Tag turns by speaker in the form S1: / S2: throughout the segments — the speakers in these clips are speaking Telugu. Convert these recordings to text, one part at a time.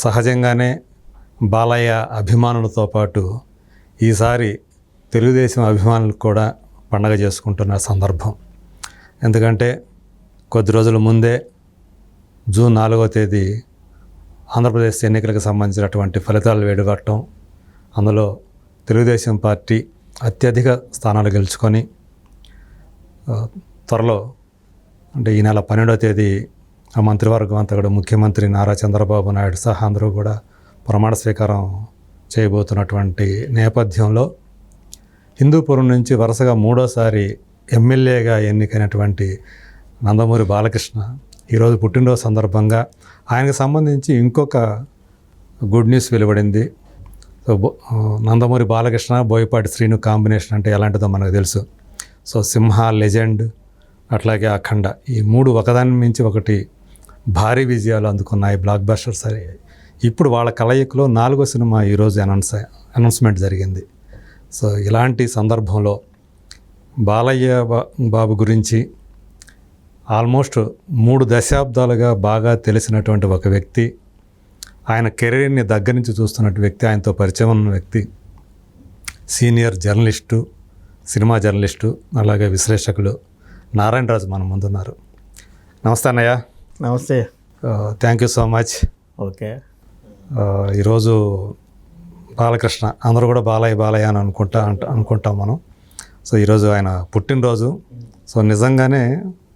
S1: సహజంగానే బాలయ్య అభిమానులతో పాటు ఈసారి తెలుగుదేశం అభిమానులకు కూడా పండగ చేసుకుంటున్న సందర్భం. ఎందుకంటే కొద్ది రోజుల ముందే జూన్ 4వ తేదీ ఆంధ్రప్రదేశ్ ఎన్నికలకు సంబంధించినటువంటి ఫలితాలు వెలువడటం, అందులో తెలుగుదేశం పార్టీ అత్యధిక స్థానాలు గెలుచుకొని త్వరలో అంటే ఈ నెల 12వ తేదీ ఆ మంత్రివర్గం అంతా కూడా ముఖ్యమంత్రి నారా చంద్రబాబు నాయుడు సహా అందరూ కూడా ప్రమాణ స్వీకారం చేయబోతున్నటువంటి నేపథ్యంలో హిందూపురం నుంచి వరుసగా 3వసారి ఎమ్మెల్యేగా ఎన్నికైనటువంటి నందమూరి బాలకృష్ణ ఈరోజు పుట్టినరోజు సందర్భంగా ఆయనకు సంబంధించి ఇంకొక గుడ్ న్యూస్ వెలువడింది. సో నందమూరి బాలకృష్ణ బోయపాటి శ్రీను కాంబినేషన్ అంటే ఎలాంటిదో మనకు తెలుసు. సో సింహ, లెజెండ్, అట్లాగే అఖండ, ఈ 3 ఒకదాని మించి ఒకటి భారీ విజయాలు అందుకున్నాయి, బ్లాక్ బస్టర్స్ అయ్యాయి. ఇప్పుడు వాళ్ళ కలయికలో 4వ సినిమా ఈరోజు అనౌన్స్మెంట్ జరిగింది. సో ఇలాంటి సందర్భంలో బాలయ్య బాబు గురించి ఆల్మోస్ట్ 3 దశాబ్దాలుగా బాగా తెలిసినటువంటి ఒక వ్యక్తి, ఆయన కెరీర్ని దగ్గర నుంచి చూస్తున్నటువంటి వ్యక్తి, ఆయనతో పరిచయం ఉన్న వ్యక్తి, సీనియర్ జర్నలిస్టు, సినిమా జర్నలిస్టు, అలాగే విశ్లేషకులు నారాయణరాజు మన ముందున్నారు. నమస్తే అన్నయ్య.
S2: నమస్తే.
S1: Thank you so much.
S2: Okay.
S1: ఈరోజు బాలకృష్ణ, అందరూ కూడా బాలయ్య అని అనుకుంటాం మనం. సో ఈరోజు ఆయన పుట్టినరోజు. సో నిజంగానే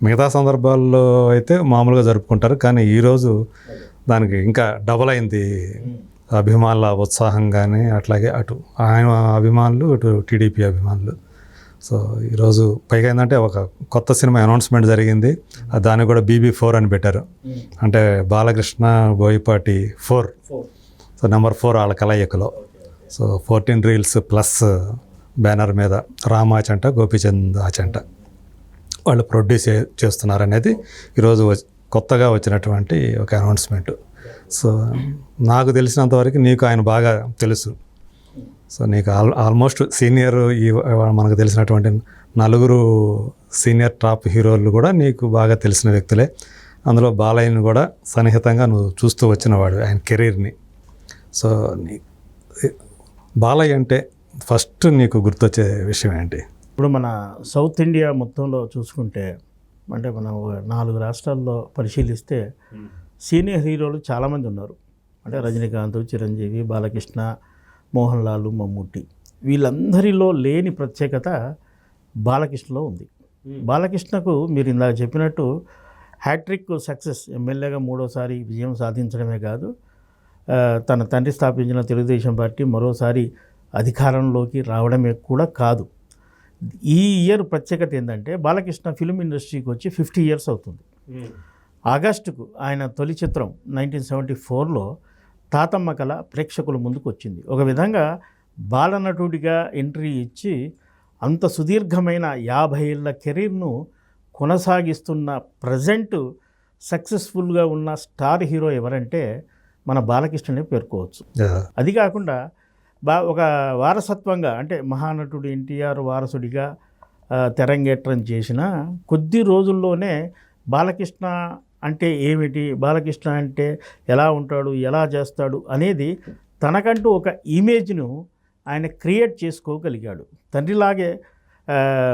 S1: మిగతా సందర్భాల్లో అయితే మామూలుగా జరుపుకుంటారు, కానీ ఈరోజు దానికి ఇంకా డబల్ అయింది అభిమానుల ఉత్సాహం. కానీ అట్లాగే అటు ఆయన అభిమానులు, ఇటు టీడీపీ అభిమానులు. సో ఈరోజు పైగా ఏంటంటే ఒక కొత్త సినిమా అనౌన్స్మెంట్ జరిగింది, దాన్ని కూడా BB4 అని పెట్టారు. అంటే బాలకృష్ణ బోయపాటి 4. సో నెంబర్ 4 వాళ్ళ కలయికలో. సో 14 రీల్స్ ప్లస్ బ్యానర్ మీద రామాచంట, గోపీచంద్ ఆచంట వాళ్ళు ప్రొడ్యూస్ చేస్తున్నారనేది ఈరోజు కొత్తగా వచ్చినటువంటి ఒక అనౌన్స్మెంట్. సో నాకు తెలిసినంతవరకు నీకు ఆయన బాగా తెలుసు. సో నీకు ఆల్మోస్ట్ సీనియర్, మనకు తెలిసినటువంటి 4 సీనియర్ టాప్ హీరోలు కూడా నీకు బాగా తెలిసిన వ్యక్తులే. అందులో బాలయ్యను కూడా సన్నిహితంగా నువ్వు చూస్తూ వచ్చినవాడు ఆయన కెరీర్ని. సో బాలయ్య అంటే ఫస్ట్ నీకు గుర్తొచ్చే విషయం ఏంటి?
S2: ఇప్పుడు మన సౌత్ ఇండియా మొత్తంలో చూసుకుంటే, అంటే మనం 4 రాష్ట్రాల్లో పరిశీలిస్తే సీనియర్ హీరోలు చాలామంది ఉన్నారు. అంటే రజనీకాంత్, చిరంజీవి, బాలకృష్ణ, మోహన్ లాల్, మమ్ముట్టి, వీళ్ళందరిలో లేని ప్రత్యేకత బాలకృష్ణలో ఉంది. బాలకృష్ణకు మీరు ఇందాక చెప్పినట్టు హ్యాట్రిక్ సక్సెస్, ఎమ్మెల్యేగా 3వసారి విజయం సాధించడమే కాదు, తన తండ్రి స్థాపించిన తెలుగుదేశం పార్టీ మరోసారి అధికారంలోకి రావడమే కూడా కాదు. ఈ ఇయర్ ప్రత్యేకత ఏంటంటే బాలకృష్ణ ఫిలిం ఇండస్ట్రీకి వచ్చి 50 years అవుతుంది. ఆగస్టుకు ఆయన తొలి చిత్రం 1974లో తాతమ్మ కళ ప్రేక్షకుల ముందుకు వచ్చింది. ఒక విధంగా బాలనటుడిగా ఎంట్రీ ఇచ్చి అంత సుదీర్ఘమైన 50 ఏళ్ల కెరీర్ను కొనసాగిస్తున్న ప్రజెంట్ సక్సెస్ఫుల్గా ఉన్న స్టార్ హీరో ఎవరంటే మన బాలకృష్ణనే పేర్కోవచ్చు. అది కాకుండా ఒక వారసత్వంగా, అంటే మహానటుడు ఎన్టీఆర్ వారసుడిగా తెరంగేట్రం చేసిన కొద్ది రోజుల్లోనే బాలకృష్ణ అంటే ఏమిటి, బాలకృష్ణ అంటే ఎలా ఉంటాడు, ఎలా చేస్తాడు అనేది తనకంటూ ఒక ఇమేజ్ను ఆయన క్రియేట్ చేసుకోగలిగాడు. తండ్రిలాగే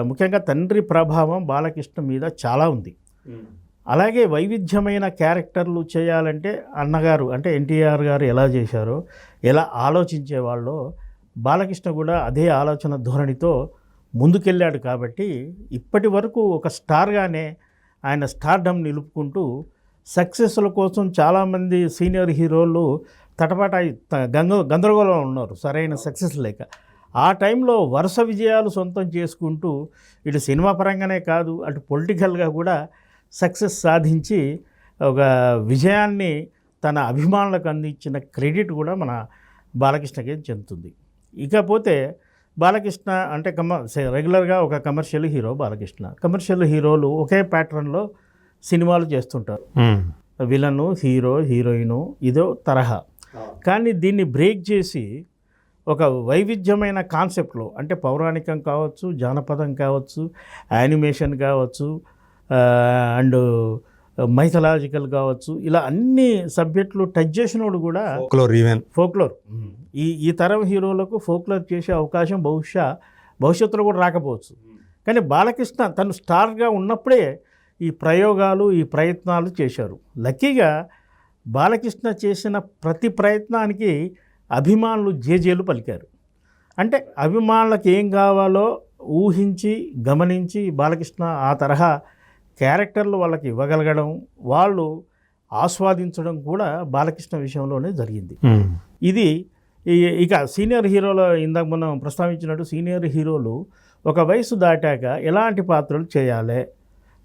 S2: ముఖ్యంగా తండ్రి ప్రభావం బాలకృష్ణ మీద చాలా ఉంది. అలాగే వైవిధ్యమైన క్యారెక్టర్లు చేయాలంటే అన్నగారు అంటే ఎన్టీఆర్ గారు ఎలా చేశారో, ఎలా ఆలోచించేవాళ్ళో బాలకృష్ణ కూడా అదే ఆలోచన ధోరణితో ముందుకెళ్ళాడు. కాబట్టి ఇప్పటి వరకు ఒక స్టార్గానే ఆయన స్టార్డమ్ నిలుపుకుంటూ సక్సెస్ల కోసం చాలామంది సీనియర్ హీరోలు గందరగోళం ఉన్నారు, సరైన సక్సెస్ లేక. ఆ టైంలో వరుస విజయాలు సొంతం చేసుకుంటూ ఇటు సినిమా పరంగానే కాదు, అటు పొలిటికల్గా కూడా సక్సెస్ సాధించి ఒక విజయాన్ని తన అభిమానులకు అందించిన క్రెడిట్ కూడా మన బాలకృష్ణకే చెందుతుంది. ఇకపోతే బాలకృష్ణ అంటే రెగ్యులర్గా ఒక కమర్షియల్ హీరో బాలకృష్ణ. కమర్షియల్ హీరోలు ఒకే ప్యాటర్న్లో సినిమాలు చేస్తుంటారు, విలను, హీరో, హీరోయిను, ఇదో తరహా. కానీ దీన్ని బ్రేక్ చేసి ఒక వైవిధ్యమైన కాన్సెప్ట్లో, అంటే పౌరాణికం కావచ్చు, జానపదం కావచ్చు, యానిమేషన్ కావచ్చు, అండ్ మైథలాజికల్ కావచ్చు, ఇలా అన్ని సబ్జెక్టులు టచ్ చేసినోడు కూడా ఫోక్లోర్. ఈ తరం హీరోలకు ఫోక్లోర్ చేసే అవకాశం భవిష్యత్తులో కూడా రాకపోవచ్చు. కానీ బాలకృష్ణ తను స్టార్గా ఉన్నప్పుడే ఈ ప్రయోగాలు, ఈ ప్రయత్నాలు చేశారు. లక్కీగా బాలకృష్ణ చేసిన ప్రతి ప్రయత్నానికి అభిమానులు జేజేలు పలికారు. అంటే అభిమానులకు ఏం కావాలో ఊహించి గమనించి బాలకృష్ణ ఆ తరహా క్యారెక్టర్లు వాళ్ళకి ఇవ్వగలగడం, వాళ్ళు ఆస్వాదించడం కూడా బాలకృష్ణ విషయంలోనే జరిగింది. ఇది ఇక సీనియర్ హీరోలు, ఇందాక మనం ప్రస్తావించినట్టు సీనియర్ హీరోలు ఒక వయసు దాటాక ఎలాంటి పాత్రలు చేయాలి.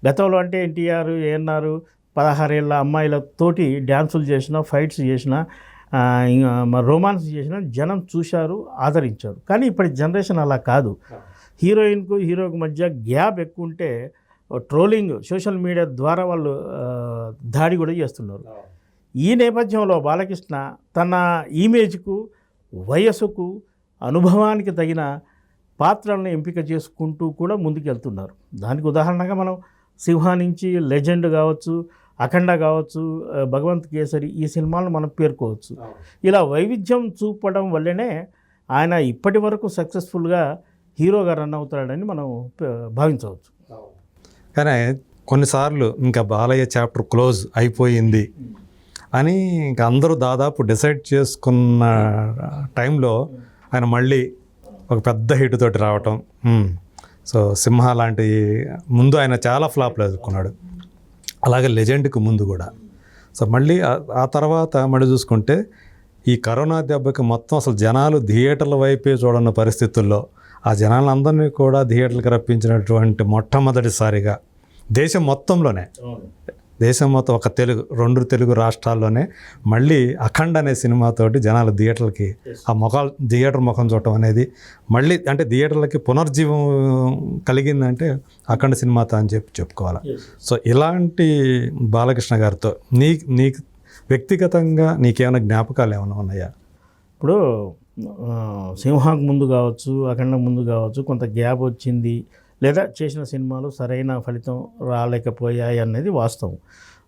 S2: గతంలో అంటే ఎన్టీఆర్, ఏఎన్ఆర్ 16 ఏళ్ళ అమ్మాయిలతోటి డ్యాన్సులు చేసినా, ఫైట్స్ చేసినా, రొమాన్స్ చేసినా జనం చూశారు, ఆదరించారు. కానీ ఇప్పటి జనరేషన్ అలా కాదు. హీరోయిన్కు హీరోకు మధ్య గ్యాప్ ఎక్కువ ఉంటే ట్రోలింగ్, సోషల్ మీడియా ద్వారా వాళ్ళు దాడి కూడా చేస్తున్నారు. ఈ నేపథ్యంలో బాలకృష్ణ తన ఇమేజ్కు, వయసుకు, అనుభవానికి తగిన పాత్రలను ఎంపిక చేసుకుంటూ కూడా ముందుకెళ్తున్నారు. దానికి ఉదాహరణగా మనం సింహ నుంచి లెజెండ్ కావచ్చు, అఖండ కావచ్చు, భగవంత్ కేసరి, ఈ సినిమాలను మనం పేర్కోవచ్చు. ఇలా వైవిధ్యం చూపడం వల్లనే ఆయన ఇప్పటి వరకు సక్సెస్ఫుల్గా హీరోగా రన్ అవుతాడని మనం భావించవచ్చు.
S1: కానీ కొన్నిసార్లు ఇంకా బాలయ్య చాప్టర్ క్లోజ్ అయిపోయింది అని ఇంకా అందరూ దాదాపు డిసైడ్ చేసుకున్న టైంలో ఆయన మళ్ళీ ఒక పెద్ద హిట్ తోటి రావటం. సో సింహ లాంటి ముందు ఆయన చాలా ఫ్లాప్లు ఎదుర్కొన్నాడు, అలాగే లెజెండ్కి ముందు కూడా. సో మళ్ళీ ఆ తర్వాత మళ్ళీ చూసుకుంటే ఈ కరోనా దెబ్బకి మొత్తం అసలు జనాలు థియేటర్ల వైపే చూడన్న పరిస్థితుల్లో ఆ జనాలందరినీ కూడా థియేటర్లకు రప్పించినటువంటి మొట్టమొదటిసారిగా దేశం మొత్తంలోనే, దేశం మొత్తం ఒక 2 తెలుగు రాష్ట్రాల్లోనే మళ్ళీ అఖండ అనే సినిమాతోటి జనాలు థియేటర్లకి థియేటర్ ముఖం చూడటం అనేది మళ్ళీ అంటే థియేటర్లకి పునర్జీవం కలిగిందంటే అఖండ సినిమాతో అని చెప్పుకోవాలి. సో ఇలాంటి బాలకృష్ణ గారితో నీకు వ్యక్తిగతంగా నీకేమైనా జ్ఞాపకాలు ఏమైనా ఉన్నాయా?
S2: ఇప్పుడు సింహాకు ముందు కావచ్చు, అఖండ ముందు కావచ్చు, కొంత గ్యాప్ వచ్చింది, లేదా చేసిన సినిమాలు సరైన ఫలితం రాలేకపోయాయి అనేది వాస్తవం.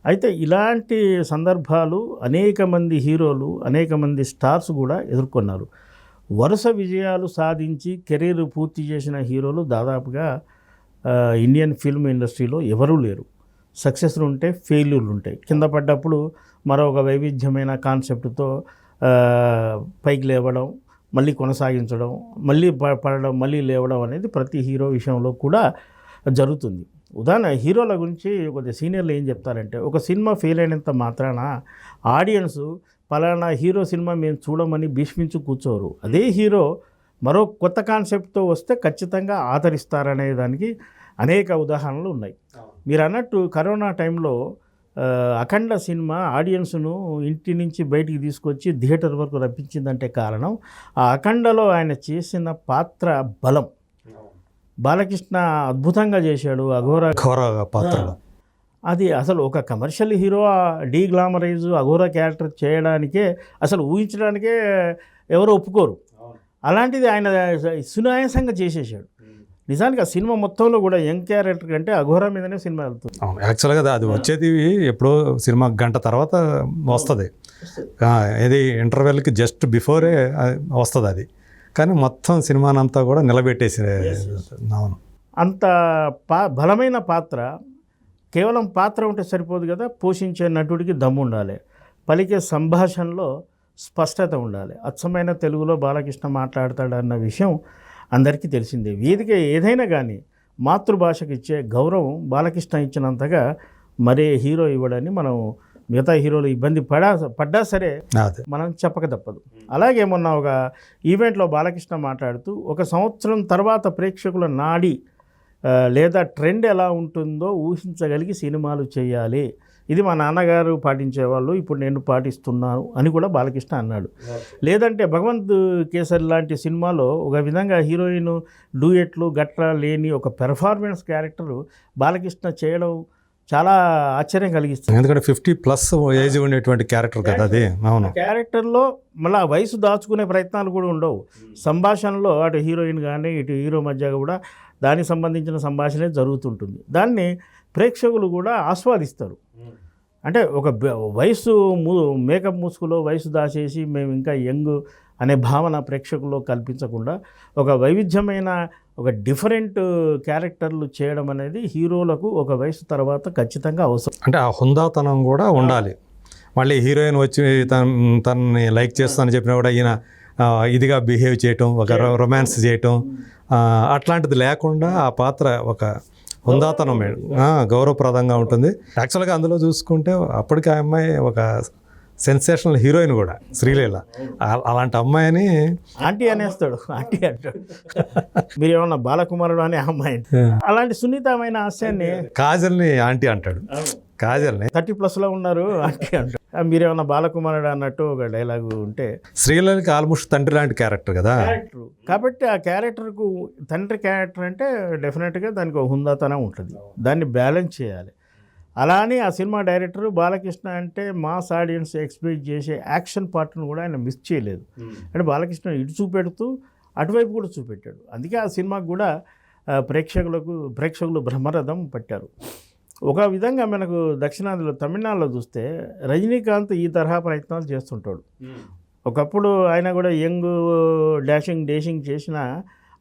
S2: అయితే ఇలాంటి సందర్భాలు అనేక మంది హీరోలు, అనేక మంది స్టార్స్ కూడా ఎదుర్కొన్నారు. వరుస విజయాలు సాధించి కెరీర్ పూర్తి చేసిన హీరోలు దాదాపుగా ఇండియన్ ఫిల్మ్ ఇండస్ట్రీలో ఎవరూ లేరు. సక్సెస్లు ఉంటే ఫెయిల్యూర్లు ఉంటాయి. కింద పడ్డప్పుడు మరొక వైవిధ్యమైన కాన్సెప్ట్తో పైకి లేవడం, మళ్ళీ కొనసాగించడం, మళ్ళీ పడడం, మళ్ళీ లేవడం అనేది ప్రతి హీరో విషయంలో కూడా జరుగుతుంది. ఉదాహరణ హీరోల గురించి కొద్దిగా సీనియర్లు ఏం చెప్తారంటే, ఒక సినిమా ఫెయిల్ అయినంత మాత్రాన ఆడియన్స్ పలానా హీరో సినిమా మేము చూడమని భీష్మించి కూర్చోరు. అదే హీరో మరో కొత్త కాన్సెప్ట్తో వస్తే ఖచ్చితంగా ఆదరిస్తారనే దానికి అనేక ఉదాహరణలు ఉన్నాయి. మీరు అన్నట్టు కరోనా టైంలో అఖండ సినిమా ఆడియన్స్ను ఇంటి నుంచి బయటికి తీసుకొచ్చి థియేటర్ వరకు రప్పించిందంటే కారణం ఆ అఖండలో ఆయన చేసిన పాత్ర బలం. బాలకృష్ణ అద్భుతంగా చేశాడు అఘోర
S1: పాత్ర.
S2: అది అసలు ఒక కమర్షియల్ హీరో డీగ్లామరైజ్ అఘోర క్యారెక్టర్ చేయడానికే అసలు ఊహించడానికే ఎవరు ఒప్పుకోరు. అలాంటిది ఆయన సునాయాసంగా చేసేసాడు. నిజానికి ఆ సినిమా మొత్తంలో కూడా యంగ్ క్యారెక్టర్ కంటే అఘోర మీదనే సినిమా వెళ్తుంది.
S1: యాక్చువల్గా అది వచ్చేది ఎప్పుడో సినిమా గంట తర్వాత వస్తుంది, ఇది ఇంటర్వెల్కి జస్ట్ బిఫోరే వస్తుంది అది. కానీ మొత్తం సినిమానంతా కూడా నిలబెట్టేసి అవును.
S2: అంత బలమైన పాత్ర, కేవలం పాత్ర ఉంటే సరిపోదు కదా, పోషించే నటుడికి దమ్ము ఉండాలి, పలికే సంభాషణలో స్పష్టత ఉండాలి. అచ్చమైన తెలుగులో బాలకృష్ణ మాట్లాడతాడన్న విషయం అందరికీ తెలిసిందే. వేదిక ఏదైనా కానీ మాతృభాషకు ఇచ్చే గౌరవం బాలకృష్ణ ఇచ్చినంతగా మరే హీరో ఇవ్వడని మనం మిగతా హీరోలు ఇబ్బంది పడ్డా సరే మనం చెప్పక తప్పదు. అలాగే మొన్న ఒక ఈవెంట్లో బాలకృష్ణ మాట్లాడుతూ, ఒక సంవత్సరం తర్వాత ప్రేక్షకుల నాడి లేదా ట్రెండ్ ఎలా ఉంటుందో ఊహించగలిగి సినిమాలు చేయాలి. ఇది మా నాన్నగారు పాటించేవాళ్ళు, ఇప్పుడు నేను పాటిస్తున్నాను అని కూడా బాలకృష్ణ అన్నాడు. లేదంటే భగవంత్ కేసరి లాంటి సినిమాలో ఒక విధంగా హీరోయిన్ డూయెట్లు గట్రా లేని ఒక పెర్ఫార్మెన్స్ క్యారెక్టర్ బాలకృష్ణ చేయడం చాలా ఆశ్చర్యం కలిగిస్తుంది.
S1: ఎందుకంటే 50+ ఏజ్ ఉండేటువంటి క్యారెక్టర్ కదా అది. అవును,
S2: క్యారెక్టర్లో మళ్ళీ వయసు దాచుకునే ప్రయత్నాలు కూడా ఉండవు. సంభాషణలో అటు హీరోయిన్ కానీ ఇటు హీరో మధ్య కూడా దానికి సంబంధించిన సంభాషణే జరుగుతుంటుంది. దాన్ని ప్రేక్షకులు కూడా ఆస్వాదిస్తారు. అంటే ఒక వయసు మేకప్ ముసుగులో వయసు దాచేసి మేము ఇంకా యంగ్ అనే భావన ప్రేక్షకుల్లో కల్పించకుండా ఒక వైవిధ్యమైన ఒక డిఫరెంట్ క్యారెక్టర్లు చేయడం అనేది హీరోలకు ఒక వయసు తర్వాత ఖచ్చితంగా అవసరం.
S1: అంటే ఆ హుందాతనం కూడా ఉండాలి. మళ్ళీ హీరోయిన్ వచ్చి తనని లైక్ చేస్తానని చెప్పినా కూడా ఈయన ఇదిగా బిహేవ్ చేయటం, ఒక రొమాన్స్ చేయటం, అట్లాంటిది లేకుండా ఆ పాత్ర ఒక హుందాతనం గౌరవప్రదంగా ఉంటుంది. యాక్చువల్గా అందులో చూసుకుంటే అప్పటికి ఆ అమ్మాయి ఒక సెన్సేషనల్ హీరోయిన్ కూడా, శ్రీలీల. అలాంటి అమ్మాయిని
S2: ఆంటీ అనేస్తాడు, ఆంటీ అంటాడు. మీరు ఏమన్నా బాలకుమారుడు అనే అమ్మాయి అలాంటి సున్నితమైన హాస్యాన్ని
S1: కాజల్ని ఆంటీ అంటాడు. కాజల్ని
S2: 30+ ఉన్నారు ఆంటీ అంటాడు. మీరేమన్నా బాలకుమారుడు అన్నట్టు ఒక డైలాగు ఉంటే,
S1: శ్రీలీలకి ఆల్మోస్ట్ తండ్రి లాంటి క్యారెక్టర్ కదా.
S2: కాబట్టి ఆ క్యారెక్టర్కు తండ్రి క్యారెక్టర్ అంటే డెఫినెట్గా దానికి ఒక హుందాతనం ఉంటుంది. దాన్ని బ్యాలెన్స్ చేయాలి. అలా అని ఆ సినిమా డైరెక్టర్ బాలకృష్ణ అంటే మాస్ ఆడియన్స్ ఎక్స్పెక్ట్ చేసే యాక్షన్ పార్ట్ను కూడా ఆయన మిస్ చేయలేదు. అంటే బాలకృష్ణ ఇటు చూపెడుతూ అటువైపు కూడా చూపెట్టాడు. అందుకే ఆ సినిమాకు కూడా ప్రేక్షకులు బ్రహ్మరథం పట్టారు. ఒక విధంగా మనకు దక్షిణాదిలో తమిళనాడులో చూస్తే రజనీకాంత్ ఈ తరహా ప్రయత్నాలు చేస్తుంటాడు. ఒకప్పుడు ఆయన కూడా యంగ్ డేషింగ్ చేసినా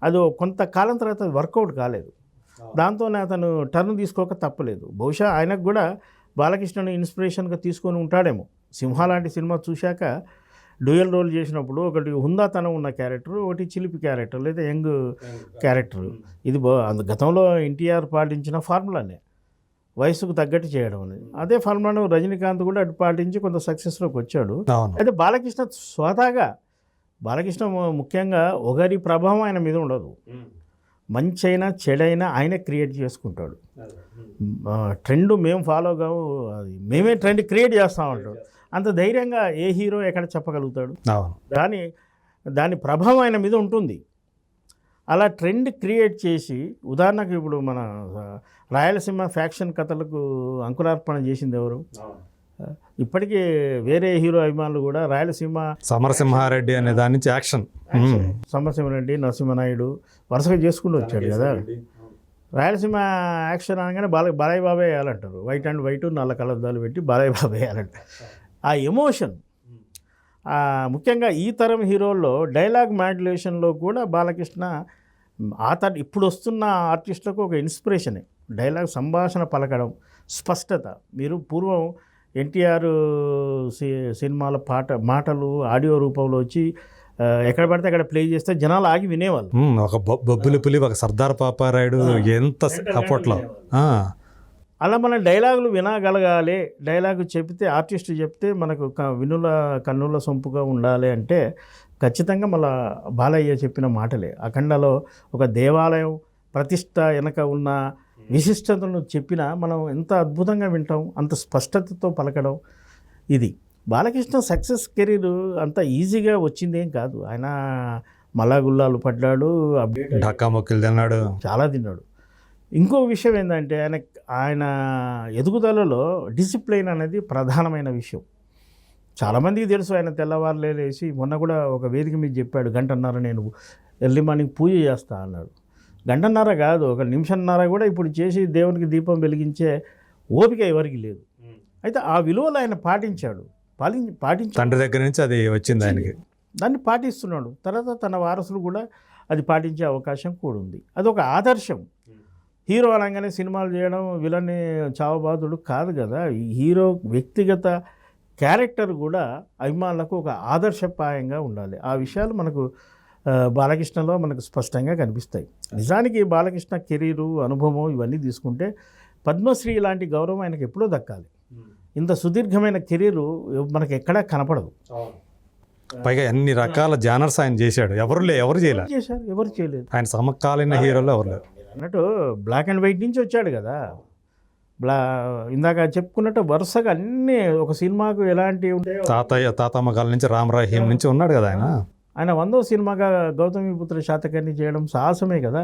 S2: అది కొంతకాలం తర్వాత వర్కౌట్ కాలేదు. దాంతోనే అతను టర్న్ తీసుకోక తప్పలేదు. బహుశా ఆయనకు కూడా బాలకృష్ణను ఇన్స్పిరేషన్గా తీసుకొని ఉంటాడేమో. సింహ లాంటి సినిమా చూశాక డ్యూయల్ రోల్ చేసినప్పుడు ఒకటి హుందాతనం ఉన్న క్యారెక్టర్, ఒకటి చిలిపి క్యారెక్టర్ లేదా యంగ్ క్యారెక్టర్. ఇది గతంలో ఎన్టీఆర్ పాటించిన ఫార్ములానే, వయసుకు తగ్గట్టు చేయడం అనేది. అదే ఫార్ములాను రజనీకాంత్ కూడా అటు పాటించి కొంత సక్సెస్లోకి వచ్చాడు. అయితే బాలకృష్ణ స్వతహాగా ముఖ్యంగా ఒకరి ప్రభావం ఆయన మీద ఉండదు. మంచైనా చెడైనా ఆయనే క్రియేట్ చేసుకుంటాడు. ట్రెండ్ మేము ఫాలో కావు, అది మేమే ట్రెండ్ క్రియేట్ చేస్తామంటాడు. అంత ధైర్యంగా ఏ హీరో ఎక్కడ చెప్పగలుగుతాడు? దాని ప్రభావం ఆయన మీద ఉంటుంది. అలా ట్రెండ్ క్రియేట్ చేసి, ఉదాహరణకు ఇప్పుడు మన రాయలసీమ ఫ్యాక్షన్ కథలకు అంకురార్పణ చేసింది ఎవరు? ఇప్పటికీ వేరే హీరో అభిమానులు కూడా రాయలసీమ
S1: సమరసింహారెడ్డి అనే దాని నుంచి యాక్షన్,
S2: సమరసింహారెడ్డి, నరసింహనాయుడు వరుసగా చేసుకుంటూ వచ్చాడు కదా. రాయలసీమ యాక్షన్ అనగానే బాలయ్య బాబాయ్ వేయాలంటారు. వైట్ అండ్ వైట్ నల్ల కలద్దాలు పెట్టి బాలయ్య బాబాయ్ వేయాలంటారు. ఆ ఎమోషన్ ముఖ్యంగా ఈ తరం హీరోల్లో డైలాగ్ మాడ్యులేషన్లో కూడా బాలకృష్ణ ఇప్పుడు వస్తున్న ఆర్టిస్టులకు ఒక ఇన్స్పిరేషనే. డైలాగ్ సంభాషణ పలకడం, స్పష్టత. మీరు పూర్వం ఎన్టీఆర్ సినిమాల మాటలు ఆడియో రూపంలో వచ్చి ఎక్కడ పడితే అక్కడ ప్లే చేస్తే జనాలు ఆగి వినేవాళ్ళు.
S1: ఒక బొబ్బులి పులి, ఒక సర్దార్ పాపారాయుడు, ఎంత అప్పట్లో.
S2: అలా మన డైలాగులు వినగలగాలి. డైలాగు చెప్తే, ఆర్టిస్ట్ చెప్తే మనకు కన్నుల సొంపుగా ఉండాలి అంటే ఖచ్చితంగా మళ్ళా బాలయ్య చెప్పిన మాటలే. అఖండలో ఒక దేవాలయం ప్రతిష్ట వెనక ఉన్న విశిష్టతను చెప్పినా మనం ఎంత అద్భుతంగా వింటాం, అంత స్పష్టతతో పలకడం. ఇది బాలకృష్ణ సక్సెస్ కెరీర్ అంత ఈజీగా వచ్చిందేం కాదు. ఆయన మలాగుల్లాలు పడ్డాడు,
S1: ఢక్కా మొక్కలు తిన్నాడు, చాలా
S2: తిన్నాడు. ఇంకో విషయం ఏంటంటే ఆయన ఎదుగుదలలో డిసిప్లైన్ అనేది ప్రధానమైన విషయం. చాలామందికి తెలుసు. ఆయన తెల్లవారులే లేచి మొన్న కూడా ఒక వేదిక మీద చెప్పాడు, 1.5 గంట నేను ఎర్లీ మార్నింగ్ పూజ చేస్తా అన్నాడు. 1.5 గంట కాదు, 1 నిమిషంన్నర కూడా ఇప్పుడు చేసి దేవునికి దీపం వెలిగించే ఓపిక ఎవరికి లేదు. అయితే ఆ విలువలు ఆయన పాటించాడు.
S1: తండ్రి దగ్గర నుంచి అది వచ్చింది ఆయనకి.
S2: దాన్ని పాటిస్తున్నాడు. తర్వాత తన వారసులు కూడా అది పాటించే అవకాశం కూడా ఉంది. అదొక ఆదర్శం. హీరో అనగానే సినిమాలు చేయడం, విలన్ని చావబాదుడు కాదు కదా. ఈ హీరో వ్యక్తిగత క్యారెక్టర్ కూడా అభిమానులకు ఒక ఆదర్శప్రాయంగా ఉండాలి. ఆ విషయాలు మనకు బాలకృష్ణలో మనకు స్పష్టంగా కనిపిస్తాయి. నిజానికి బాలకృష్ణ కెరీరు, అనుభవం ఇవన్నీ తీసుకుంటే పద్మశ్రీ లాంటి గౌరవం ఆయనకు ఎప్పుడో దక్కాలి. ఇంత సుదీర్ఘమైన కెరీరు మనకు ఎక్కడా కనపడదు.
S1: పైగా ఎన్ని రకాల జానర్స్ ఆయన చేశాడు. ఎవరు చేయలేదు. ఆయన సమకాలీన హీరోలు ఎవరు లేరు.
S2: అన్నట్టు బ్లాక్ అండ్ వైట్ నుంచి వచ్చాడు కదా. ఇందాక చెప్పుకున్నట్టు వరుసగా అన్నీ ఒక సినిమాకు ఎలాంటి ఉంటాయో,
S1: తాతమ్మ కాలం నుంచి రామరాహ్యం నుంచి ఉన్నాడు కదా ఆయన
S2: 100వ సినిమాగా గౌతమిపుత్ర శాతకర్ణి చేయడం సాహసమే కదా.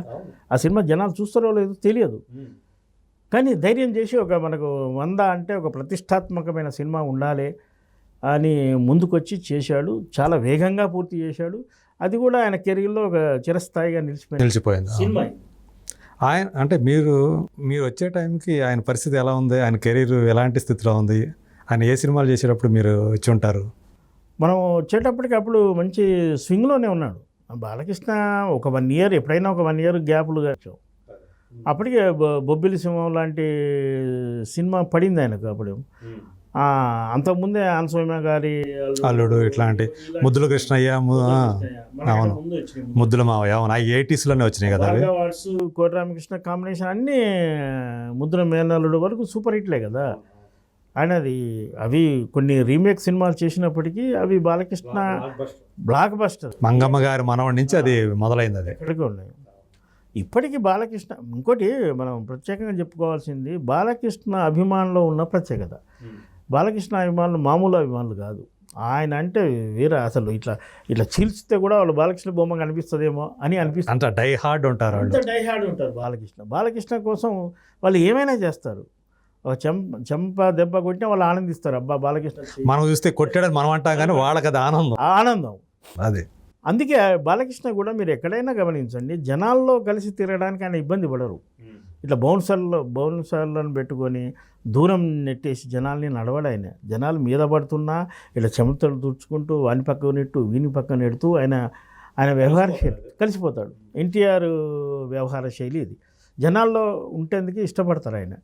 S2: ఆ సినిమా జనాలు చూస్తారో లేదో తెలియదు, కానీ ధైర్యం చేసి మనకు 100 అంటే ఒక ప్రతిష్టాత్మకమైన సినిమా ఉండాలి అని ముందుకొచ్చి చేశాడు. చాలా వేగంగా పూర్తి చేశాడు. అది కూడా ఆయన కెరీర్లో ఒక చిరస్థాయిగా
S1: నిలిచిపోయింది సినిమా. ఆయన అంటే మీరు వచ్చే టైంకి ఆయన పరిస్థితి ఎలా ఉంది, ఆయన కెరీర్ ఎలాంటి స్థితిలో ఉంది, ఆయన ఏ సినిమాలు చేసేటప్పుడు మీరు వచ్చి ఉంటారు?
S2: మనం వచ్చేటప్పటికి అప్పుడు మంచి స్వింగ్లోనే ఉన్నాడు బాలకృష్ణ. ఒక 1 ఇయర్ ఎప్పుడైనా ఒక 1 ఇయర్ గ్యాప్లుగా వచ్చాం. అప్పటికే బొబ్బిలి సింహం లాంటి సినిమా పడింది ఆయనకు అప్పుడు. అంతకుముందే అనసూయ గారి
S1: అల్లుడు ఇట్లాంటి ముద్దుల కృష్ణయ్య, అవును ముద్దుల మావయ్య, అవును ఆ 80s వచ్చినాయి కదా అవి.
S2: కోటి రామకృష్ణ కాంబినేషన్ అన్నీ ముద్దుల మేనల్లుడు వరకు సూపర్ హిట్లే కదా ఆయనది. అవి కొన్ని రీమేక్ సినిమాలు చేసినప్పటికీ అవి బాలకృష్ణ బ్లాక్ బస్టర్.
S1: మంగమ్మ గారి మనవడి నుంచి అది మొదలైంది. అది
S2: ఎక్కడికి ఉన్నాయి ఇప్పటికీ బాలకృష్ణ. ఇంకోటి మనం ప్రత్యేకంగా చెప్పుకోవాల్సింది బాలకృష్ణ అభిమానులో ఉన్న ప్రత్యేకత. బాలకృష్ణ అభిమానులు మామూలు అభిమానులు కాదు. ఆయన అంటే వేరే అసలు ఇట్లా ఇట్లా చీల్చితే కూడా వాళ్ళు బాలకృష్ణ బొమ్మ కనిపిస్తుందేమో అని అనిపిస్తుంది.
S1: అంత డై హార్డ్ ఉంటారు,
S2: డై హార్డ్ ఉంటారు బాలకృష్ణ కోసం వాళ్ళు ఏమైనా చేస్తారు. చెంప దెబ్బ కొట్టినా వాళ్ళు ఆనందిస్తారు. అబ్బా బాలకృష్ణ
S1: మనం చూస్తే కొట్టాడని మనం అంటాం కానీ వాళ్ళకి అది ఆనందం. అదే
S2: అందుకే బాలకృష్ణ కూడా మీరు ఎక్కడైనా గమనించండి, జనాల్లో కలిసి తిరగడానికి ఆయన ఇబ్బంది పడరు. ఇట్లా బౌన్సర్లను పెట్టుకొని దూరం నెట్టేసి జనాల్ని నడవడు ఆయన. జనాలు మీద పడుతున్నా ఇట్లా చెమటలు తుడుచుకుంటూ వాని పక్క నెట్టు వీని పక్క నెడుతూ ఆయన వ్యవహార శైలి కలిసిపోతాడు. ఎన్టీఆర్ వ్యవహార శైలి ఇది. జనాల్లో ఉండేందుకు ఇష్టపడతారు ఆయన.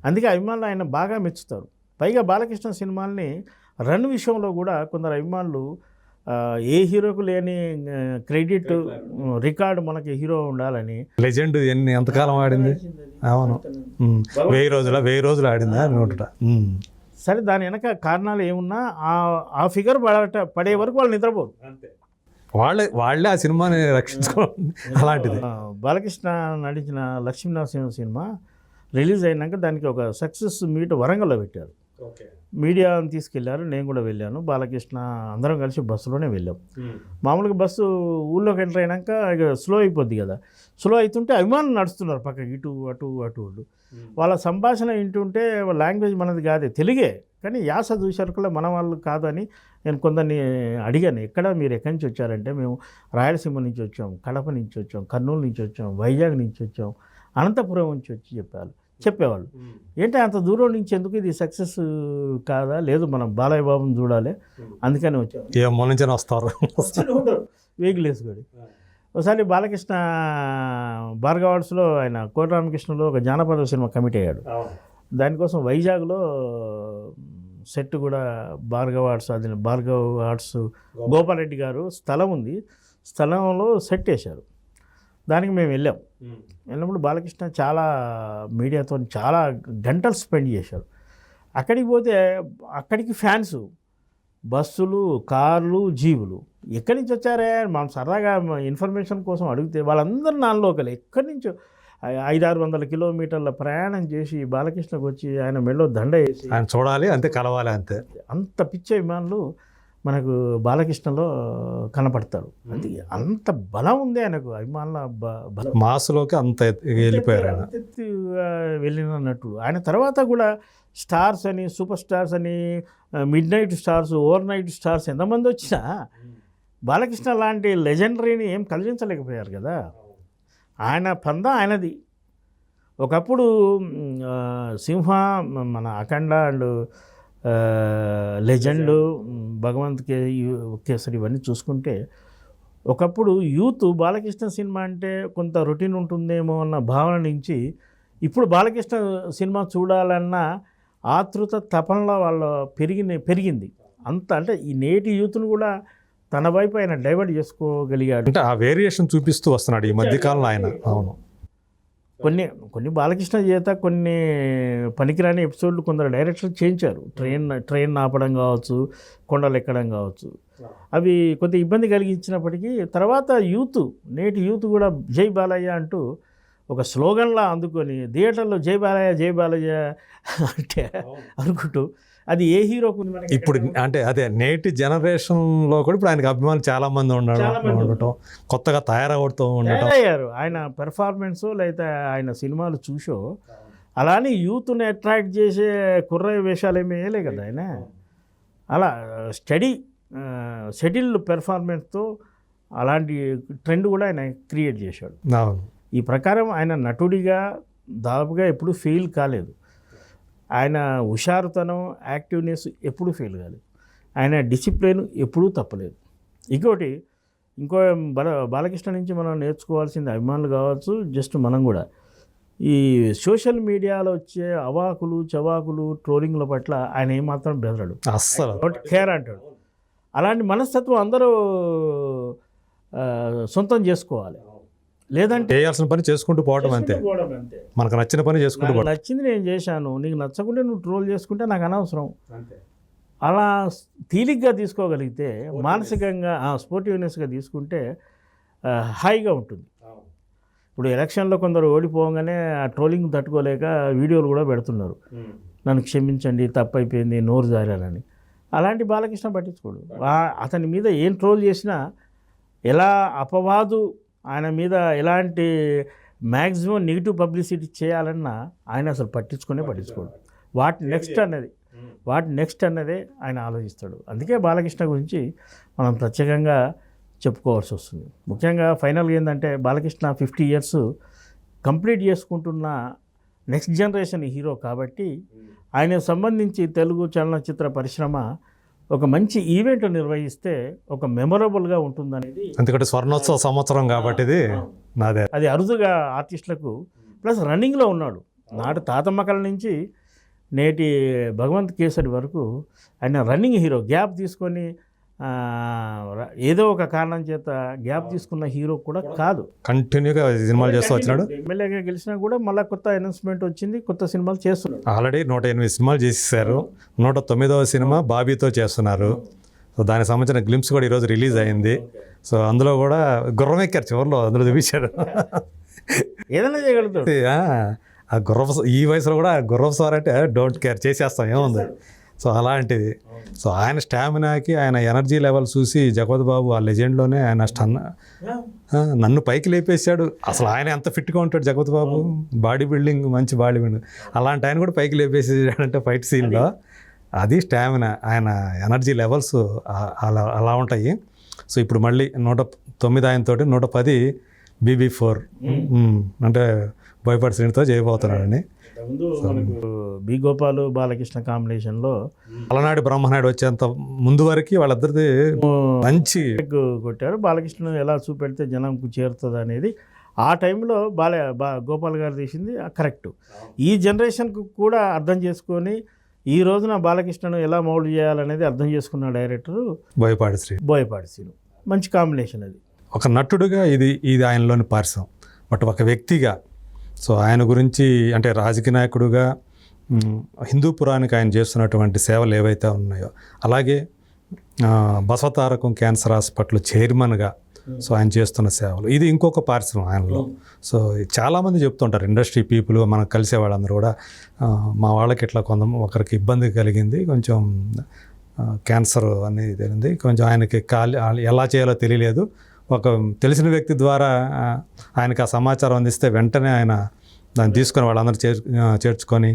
S2: అందుకే అభిమానులు ఆయన బాగా మెచ్చుతారు. పైగా బాలకృష్ణ సినిమాల్ని రన్ విషయంలో కూడా కొందరు అభిమానులు ఏ హీరోకు లేని క్రెడిట్ రికార్డు మనకి హీరో ఉండాలని.
S1: లెజెండ్ ఎంతకాలం ఆడింది? అవును 1000 రోజులు ఆడిందా నోట.
S2: సరే దాని వెనక కారణాలు ఏమున్నా ఆ ఫిగర్ పడే వరకు వాళ్ళు నిద్రపోరు.
S1: వాళ్ళే ఆ సినిమాని రక్షించుకోవాలి. అలాంటిది
S2: బాలకృష్ణ నటించిన లక్ష్మీనరసింహ సినిమా రిలీజ్ అయినాక దానికి ఒక సక్సెస్ మీట్ వరంగల్లో పెట్టారు. మీడియాని తీసుకెళ్లారు, నేను కూడా వెళ్ళాను. బాలకృష్ణ అందరం కలిసి బస్సులోనే వెళ్ళాం. మామూలుగా బస్సు ఊళ్ళోకి ఎంటర్ అయినాక ఇక స్లో అయిపోద్ది కదా. స్లో అవుతుంటే అభిమానులు నడుస్తున్నారు పక్కకి ఇటు అటు అటు. వాళ్ళ సంభాషణ వింటుంటే లాంగ్వేజ్ మనది కాదే, తెలుగే, కానీ యాస చూసరికల్లా మన వాళ్ళు కాదని నేను కొందరిని అడిగాను. మీరు ఎక్కడి నుంచి వచ్చారంటే మేము రాయలసీమ నుంచి వచ్చాం, కడప నుంచి వచ్చాం, కర్నూలు నుంచి వచ్చాం, వైజాగ్ నుంచి వచ్చాం, అనంతపురం నుంచి వచ్చి చెప్పేవాళ్ళు. ఏంటి అంత దూరం నుంచి ఎందుకు, ఇది సక్సెస్ కాదా? లేదు మనం బాలయ్య బాబుని చూడాలి అందుకని వచ్చాం.
S1: వస్తారు
S2: వెహికల్ వేసుకొని. ఒకసారి బాలకృష్ణ భార్గవ ఆర్ట్స్లో ఆయన కోటి రామకృష్ణలో ఒక జానపద సినిమా కమిట్ అయ్యాడు. దానికోసం వైజాగ్లో సెట్ కూడా భార్గవ ఆర్ట్స్ గోపాలరెడ్డి గారు స్థలం ఉంది, స్థలంలో సెట్ వేశారు. దానికి మేము వెళ్ళినప్పుడు బాలకృష్ణ చాలా మీడియాతో చాలా గంటలు స్పెండ్ చేశారు. అక్కడికి పోతే అక్కడికి ఫ్యాన్స్, బస్సులు, కార్లు, జీవులు. ఎక్కడి నుంచి వచ్చారే మనం సరదాగా ఇన్ఫర్మేషన్ కోసం అడిగితే వాళ్ళందరూ నాలులోకలే. ఎక్కడి నుంచో 500-600 కిలోమీటర్ల ప్రయాణం చేసి బాలకృష్ణకు వచ్చి ఆయన మెడలో దండ వేసి
S1: ఆయన చూడాలి, అంతే కలవాలి, అంతే.
S2: అంత పిచ్చే అభిమానులు మనకు బాలకృష్ణలో కనపడతారు. అంటే అంత బలం ఉంది ఆయనకు, అభిమానుల బలం.
S1: మాసులోకి అంత వెళ్ళిపోయారు,
S2: వెళ్ళిన నటుడు. ఆయన తర్వాత కూడా స్టార్స్ అని, సూపర్ స్టార్స్ అని, mid night stars, over night stars ఎంతమంది వచ్చినా బాలకృష్ణ లాంటి లెజెండరీని ఏం కలిగించలేకపోయారు కదా. ఆయన పంద ఆయనది. ఒకప్పుడు సింహ, మన అఖండ అండ్ లెజెండ్, భగవంత్ కేసరి ఇవన్నీ చూసుకుంటే ఒకప్పుడు యూత్ బాలకృష్ణ సినిమా అంటే కొంత రొటీన్ ఉంటుందేమో అన్న భావన నుంచి ఇప్పుడు బాలకృష్ణ సినిమా చూడాలన్న ఆతృత తపనలో వాళ్ళ పెరిగింది. అంత అంటే ఈ నేటి యూత్ను కూడా తన వైపు ఆయన డైవర్ట్ చేసుకోగలిగాడు.
S1: అంటే ఆ వేరియేషన్ చూపిస్తూ వస్తున్నాడు ఈ మధ్యకాలంలో ఆయన. అవును,
S2: కొన్ని బాలకృష్ణ చేత కొన్ని పనికిరాని ఎపిసోడ్లు కొందరు డైరెక్టర్లు చేయించారు. ట్రైన్ ఆపడం కావచ్చు, కొండలు ఎక్కడం కావచ్చు, అవి కొంత ఇబ్బంది కలిగించినప్పటికీ తర్వాత నేటి యూత్ కూడా జై బాలయ్య అంటూ ఒక స్లోగన్లా అందుకొని థియేటర్లో జై బాలయ్య అంటే అనుకుంటూ అది ఏ హీరోకు
S1: ఇప్పుడు అంటే అదే నేటి జనరేషన్లో కూడా ఇప్పుడు ఆయనకు అభిమానులు చాలా మంది ఉండటం, కొత్తగా తయారవుతూ
S2: ఉండటం, ఆయన పెర్ఫార్మెన్స్ లేదా ఆయన సినిమాలు చూసో అలానే యూత్ని అట్రాక్ట్ చేసే కుర్ర వేషాలు ఏమీ వేయలే కదా ఆయన. అలా సెటిల్ పెర్ఫార్మెన్స్తో అలాంటి ట్రెండ్ కూడా ఆయన క్రియేట్ చేశాడు. ఈ ప్రకారం ఆయన నటుడిగా దాదాపుగా ఎప్పుడు ఫెయిల్ కాలేదు. ఆయన హుషారుతనం, యాక్టివ్నెస్ ఎప్పుడూ ఫెయిల్ కాలేదు. ఆయన డిసిప్లిన్ ఎప్పుడూ తప్పలేదు. ఇంకో బాలకృష్ణ నుంచి మనం నేర్చుకోవాల్సింది అభిమానులు కావచ్చు, జస్ట్ మనం కూడా ఈ సోషల్ మీడియాలో వచ్చే అవాకులు చవాకులు ట్రోలింగ్ల పట్ల ఆయన ఏమాత్రం బెదరడు,
S1: అస్సలు
S2: డోంట్ కేర్ అంటాడు. అలాంటి మనస్తత్వం అందరూ సొంతం చేసుకోవాలి. లేదంటే
S1: చేయాల్సిన పని చేసుకుంటూ పోవడం అంతే, మనకు నచ్చిన పని చేసుకుంటూ పోవడం.
S2: నచ్చింది నేను చేశాను, నీకు నచ్చకుంటే నువ్వు ట్రోల్ చేసుకుంటే నాకు అనవసరం. అలా తేలిగ్గా తీసుకోగలిగితే, మానసికంగా స్పోర్టివ్నెస్గా తీసుకుంటే హాయిగా ఉంటుంది. ఇప్పుడు ఎలక్షన్లో కొందరు ఓడిపోగానే ఆ ట్రోలింగ్ తట్టుకోలేక వీడియోలు కూడా పెడుతున్నారు, నన్ను క్షమించండి తప్పైపోయింది నోరు జారాలని. అలాంటి బాలకృష్ణ పట్టించుకోడు. అతని మీద ఏం ట్రోల్ చేసినా, ఎలా అపవాదు ఆయన మీద ఎలాంటి మ్యాక్సిమం నెగిటివ్ పబ్లిసిటీ చేయాలన్నా ఆయన అసలు పట్టించుకోడు. వాట్ నెక్స్ట్ అన్నదే ఆయన ఆలోచిస్తాడు. అందుకే బాలకృష్ణ గురించి మనం ప్రత్యేకంగా చెప్పుకోవాల్సి వస్తుంది. ముఖ్యంగా ఫైనల్గా ఏంటంటే, బాలకృష్ణ 50 years కంప్లీట్ చేసుకుంటున్న నెక్స్ట్ జనరేషన్ హీరో కాబట్టి ఆయనకు సంబంధించి తెలుగు చలనచిత్ర పరిశ్రమ ఒక మంచి ఈవెంట్ నిర్వహిస్తే ఒక మెమొరబుల్గా ఉంటుందనేది.
S1: ఎందుకంటే స్వర్ణోత్సవ సంవత్సరం కాబట్టి నాదే,
S2: అది అరుదుగా ఆర్టిస్టులకు. ప్లస్ రన్నింగ్లో ఉన్నాడు. నాటి తాతమ్మకల నుంచి నేటి భగవంత్ కేసరి వరకు ఆయన రన్నింగ్ హీరో. గ్యాప్ తీసుకొని ఏదో ఒక కారణం చేత గ్యాప్ తీసుకున్న హీరో కూడా కాదు,
S1: కంటిన్యూగా సినిమాలు చేస్తూ వచ్చినాడు.
S2: ఎమ్మెల్యేగా గెలిచినా కూడా మళ్ళీ కొత్త అనౌన్స్మెంట్ వచ్చింది, కొత్త సినిమాలు చేస్తున్నాడు.
S1: ఆల్రెడీ 108 సినిమాలు చేసేసారు. 109వ సినిమా బాబీతో చేస్తున్నారు. సో దానికి సంబంధించిన గ్లింప్స్ కూడా ఈరోజు రిలీజ్ అయింది. సో అందులో కూడా గుర్రం ఎక్కారు, చివరిలో అందులో చూపించాడు.
S2: ఏదైనా చేయగలుగుతాడు.
S1: ఆ గుర్రపు ఈ వయసులో కూడా గుర్రపు సార్ అంటే డోంట్ కేర్ చేసేస్తాం ఏముంది. సో అలాంటిది. సో ఆయన స్టామినాకి, ఆయన ఎనర్జీ లెవెల్ చూసి జగపతి బాబు ఆ లెజెండ్లోనే ఆయన నన్ను పైకి లేపేశాడు. అసలు ఆయన ఎంత ఫిట్గా ఉంటాడు జగపతి బాబు, బాడీ బిల్డింగ్, మంచి బాడీ బిల్డింగ్. అలాంటి ఆయన కూడా పైకి లేపేసాడంటే ఫైట్ సీన్లో అది స్టామినా, ఆయన ఎనర్జీ లెవెల్స్ అలా ఉంటాయి. సో ఇప్పుడు మళ్ళీ 109 ఆయనతోటి 110 BB4 అంటే బోయపాటి శ్రీనితో చేయబోతున్నాడని.
S2: బి గోపాల్ బాలకృష్ణ కాంబినేషన్లో
S1: అలనాటి బ్రహ్మనాయుడు వచ్చేంత ముందు వరకు వాళ్ళిద్దరిది మంచి
S2: కొట్టారు. బాలకృష్ణ ఎలా చూపెడితే జనంకు చేరుతుంది అనేది ఆ టైంలో గోపాల్ గారు తీసింది కరెక్ట్. ఈ జనరేషన్కు కూడా అర్థం చేసుకొని ఈ రోజున బాలకృష్ణను ఎలా మౌల్డ్ చేయాలనేది అర్థం చేసుకున్న డైరెక్టరు
S1: బోయపాటి శ్రీను.
S2: మంచి కాంబినేషన్ అది.
S1: ఒక నటుడుగా ఇది ఆయనలోని పార్శ్వం. బట్ ఒక వ్యక్తిగా, సో ఆయన గురించి అంటే రాజకీయ నాయకుడుగా హిందూపురానికి ఆయన చేస్తున్నటువంటి సేవలు ఏవైతే ఉన్నాయో, అలాగే బసవతారకం క్యాన్సర్ హాస్పిటల్ చైర్మన్గా సో ఆయన చేస్తున్న సేవలు, ఇది ఇంకొక పార్శ్వం ఆయనలో. సో చాలామంది చెప్తుంటారు, ఇండస్ట్రీ పీపుల్ మనకు కలిసే వాళ్ళందరూ కూడా, మా వాళ్ళకి ఇట్లా ఒకరికి ఇబ్బంది కలిగింది, కొంచెం క్యాన్సర్ అనేది తెలిసింది, కొంచెం ఆయనకి ఎలా చేయాలో తెలియలేదు, ఒక తెలిసిన వ్యక్తి ద్వారా ఆయనకి ఆ సమాచారం అందిస్తే వెంటనే ఆయన దాన్ని తీసుకొని వాళ్ళందరూ చేర్చుకొని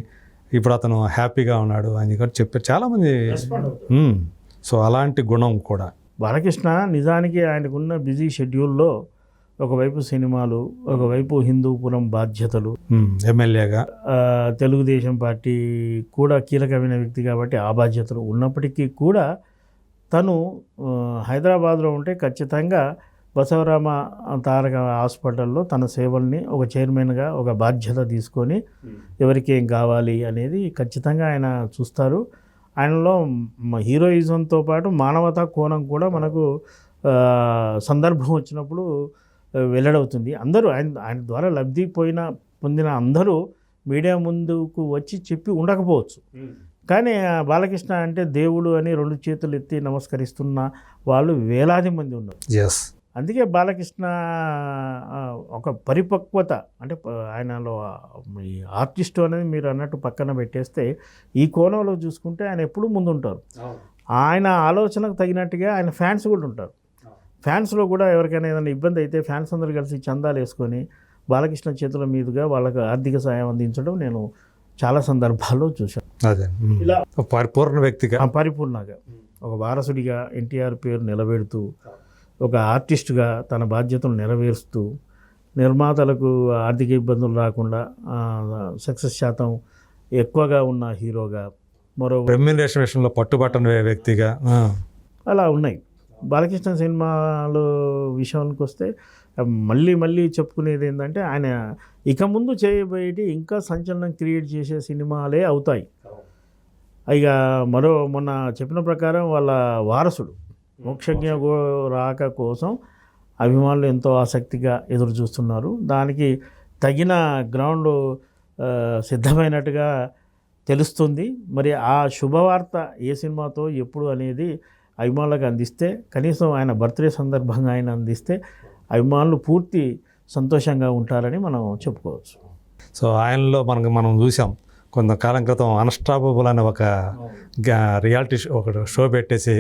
S1: ఇప్పుడు అతను హ్యాపీగా ఉన్నాడు అని కూడా చెప్పారు చాలామంది. సో అలాంటి గుణం కూడా
S2: బాలకృష్ణ నిజానికి ఆయనకున్న బిజీ షెడ్యూల్లో ఒకవైపు సినిమాలు, ఒకవైపు హిందూపురం బాధ్యతలు,
S1: ఎమ్మెల్యేగా
S2: తెలుగుదేశం పార్టీ కూడా కీలకమైన వ్యక్తి కాబట్టి ఆ బాధ్యతలు ఉన్నప్పటికీ కూడా తను హైదరాబాద్లో ఉంటే ఖచ్చితంగా బసవరామ తారక హాస్పిటల్లో తన సేవల్ని ఒక చైర్మన్గా ఒక బాధ్యత తీసుకొని ఎవరికి ఏం కావాలి అనేది ఖచ్చితంగా ఆయన చూస్తారు. ఆయనలో హీరోయిజంతో పాటు మానవతా కోణం కూడా మనకు సందర్భం వచ్చినప్పుడు వెల్లడవుతుంది. అందరూ ఆయన ద్వారా లబ్ధి పొందిన అందరూ మీడియా ముందుకు వచ్చి చెప్పి ఉండకపోవచ్చు, కానీ బాలకృష్ణ అంటే దేవుడు అని 2 చేతులు ఎత్తి నమస్కరిస్తున్న వాళ్ళు వేలాది మంది ఉన్నారు. అందుకే బాలకృష్ణ ఒక పరిపక్వత అంటే ఆయనలో ఈ ఆర్టిస్టు అనేది మీరు అన్నట్టు పక్కన పెట్టేస్తే ఈ కోణంలో చూసుకుంటే ఆయన ఎప్పుడూ ముందుంటారు. ఆయన ఆలోచనకు తగినట్టుగా ఆయన ఫ్యాన్స్ కూడా ఉంటారు. ఫ్యాన్స్లో కూడా ఎవరికైనా ఏదైనా ఇబ్బంది అయితే ఫ్యాన్స్ అందరూ కలిసి చందాలు వేసుకొని బాలకృష్ణ చేతుల మీదుగా వాళ్ళకు ఆర్థిక సాయం అందించడం నేను చాలా సందర్భాల్లో చూశాను.
S1: అదే ఇలా పరిపూర్ణ వ్యక్తిగా,
S2: పరిపూర్ణంగా ఒక వారసుడిగా ఎన్టీఆర్ పేరు నిలబెడుతూ, ఒక ఆర్టిస్టుగా తన బాధ్యతలు నెరవేరుస్తూ, నిర్మాతలకు ఆర్థిక ఇబ్బందులు రాకుండా సక్సెస్ శాతం ఎక్కువగా ఉన్న హీరోగా, మరో
S1: రెమ్యునరేషన్ విషయంలో పట్టుబట్టని వ్యక్తిగా
S2: అలా ఉన్నాయి. బాలకృష్ణ సినిమాలు విషయానికి వస్తే మళ్ళీ చెప్పుకునేది ఏంటంటే ఆయన ఇక ముందు చేయబోయేటి ఇంకా సంచలనం క్రియేట్ చేసే సినిమాలే అవుతాయి. ఇక మొన్న చెప్పిన ప్రకారం వాళ్ళ వారసుడు మోక్షజ్ఞ రాక కోసం అభిమానులు ఎంతో ఆసక్తిగా ఎదురు చూస్తున్నారు. దానికి తగిన గ్రౌండ్ సిద్ధమైనట్టుగా తెలుస్తుంది. మరి ఆ శుభవార్త ఏ సినిమాతో ఎప్పుడు అనేది అభిమానులకు అందిస్తే, కనీసం ఆయన బర్త్డే సందర్భంగా ఆయన అందిస్తే అభిమానులు పూర్తి సంతోషంగా ఉంటారని మనం చెప్పుకోవచ్చు.
S1: సో ఆయనలో మనం చూసాం కొంతకాలం క్రితం అన్స్టాపబుల్ అనే ఒక రియాలిటీ షో పెట్టేసి